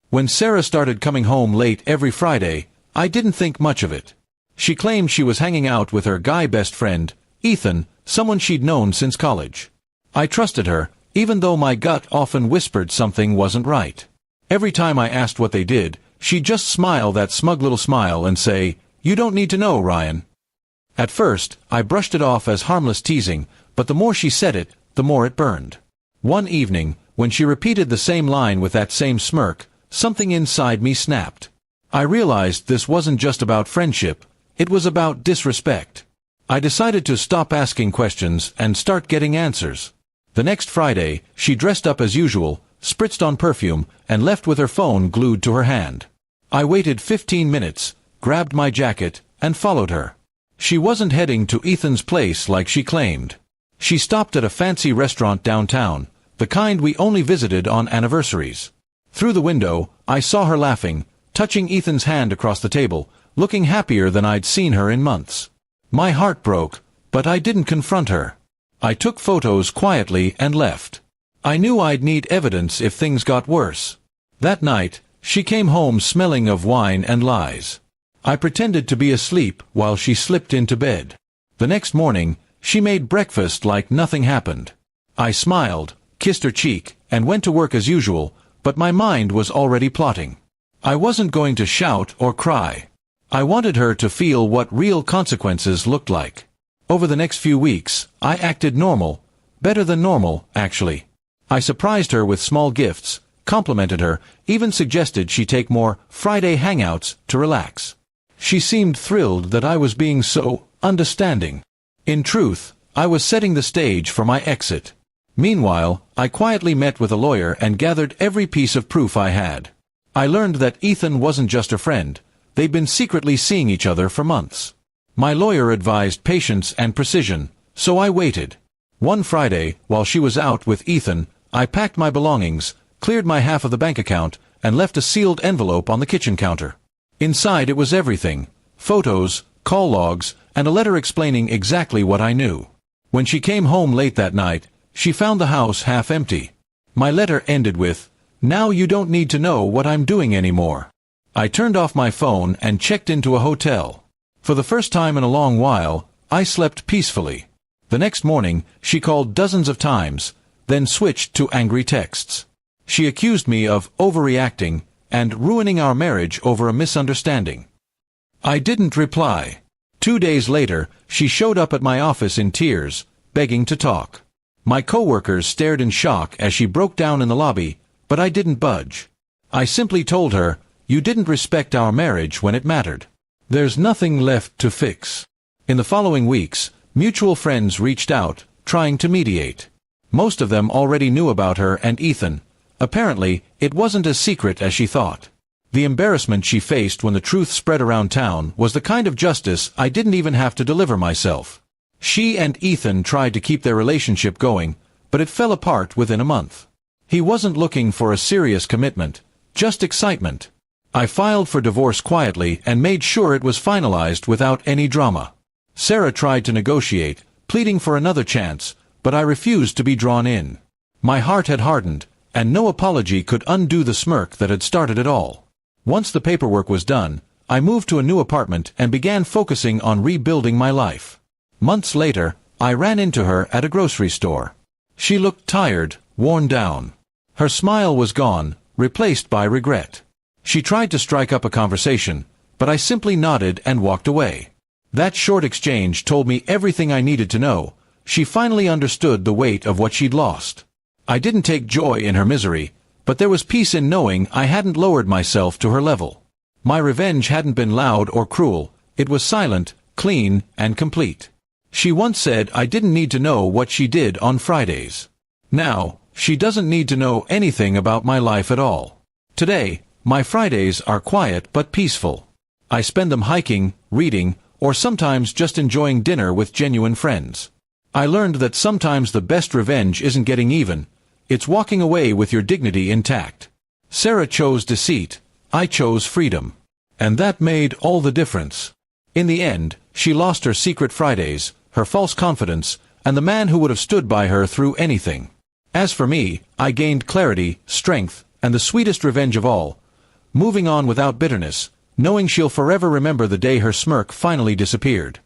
When Sarah started coming home late every Friday, I didn't think much of it. She claimed she was hanging out with her guy best friend, Ethan, someone she'd known since college. I trusted her, even though my gut often whispered something wasn't right. Every time I asked what they did, she'd just smile that smug little smile and say, "You don't need to know, Ryan." At first, I brushed it off as harmless teasing, but the more she said it, the more it burned. One evening, when she repeated the same line with that same smirk, something inside me snapped. I realized this wasn't just about friendship, it was about disrespect. I decided to stop asking questions and start getting answers. The next Friday, she dressed up as usual, spritzed on perfume, and left with her phone glued to her hand. I waited 15 minutes, grabbed my jacket, and followed her. She wasn't heading to Ethan's place like she claimed. She stopped at a fancy restaurant downtown, the kind we only visited on anniversaries. Through the window, I saw her laughing, touching Ethan's hand across the table, looking happier than I'd seen her in months. My heart broke, but I didn't confront her. I took photos quietly and left. I knew I'd need evidence if things got worse. That night, she came home smelling of wine and lies. I pretended to be asleep while she slipped into bed. The next morning, she made breakfast like nothing happened. I smiled, kissed her cheek, and went to work as usual, but my mind was already plotting. I wasn't going to shout or cry. I wanted her to feel what real consequences looked like. Over the next few weeks, I acted normal, better than normal, actually. I surprised her with small gifts, complimented her, even suggested she take more Friday hangouts to relax. She seemed thrilled that I was being so understanding. In truth, I was setting the stage for my exit. Meanwhile, I quietly met with a lawyer and gathered every piece of proof I had. I learned that Ethan wasn't just a friend, they'd been secretly seeing each other for months. My lawyer advised patience and precision, so I waited. One Friday, while she was out with Ethan, I packed my belongings, cleared my half of the bank account, and left a sealed envelope on the kitchen counter. Inside it was everything: photos, call logs, and a letter explaining exactly what I knew. When she came home late that night, she found the house half empty. My letter ended with, "Now you don't need to know what I'm doing anymore." I turned off my phone and checked into a hotel. For the first time in a long while, I slept peacefully. The next morning, she called dozens of times, then switched to angry texts. She accused me of overreacting and ruining our marriage over a misunderstanding. I didn't reply. 2 days later, she showed up at my office in tears, begging to talk. My coworkers stared in shock as she broke down in the lobby, but I didn't budge. I simply told her, "You didn't respect our marriage when it mattered. There's nothing left to fix." In the following weeks, mutual friends reached out, trying to mediate. Most of them already knew about her and Ethan. Apparently, it wasn't as secret as she thought. The embarrassment she faced when the truth spread around town was the kind of justice I didn't even have to deliver myself. She and Ethan tried to keep their relationship going, but it fell apart within a month. He wasn't looking for a serious commitment, just excitement. I filed for divorce quietly and made sure it was finalized without any drama. Sarah tried to negotiate, pleading for another chance, but I refused to be drawn in. My heart had hardened, and no apology could undo the smirk that had started it all. Once the paperwork was done, I moved to a new apartment and began focusing on rebuilding my life. Months later, I ran into her at a grocery store. She looked tired, worn down. Her smile was gone, replaced by regret. She tried to strike up a conversation, but I simply nodded and walked away. That short exchange told me everything I needed to know. She finally understood the weight of what she'd lost. I didn't take joy in her misery, but there was peace in knowing I hadn't lowered myself to her level. My revenge hadn't been loud or cruel, it was silent, clean, and complete. She once said I didn't need to know what she did on Fridays. Now, she doesn't need to know anything about my life at all. Today, my Fridays are quiet but peaceful. I spend them hiking, reading, or sometimes just enjoying dinner with genuine friends. I learned that sometimes the best revenge isn't getting even, it's walking away with your dignity intact. Sarah chose deceit, I chose freedom. And that made all the difference. In the end, she lost her secret Fridays, her false confidence, and the man who would have stood by her through anything. As for me, I gained clarity, strength, and the sweetest revenge of all, moving on without bitterness, knowing she'll forever remember the day her smirk finally disappeared.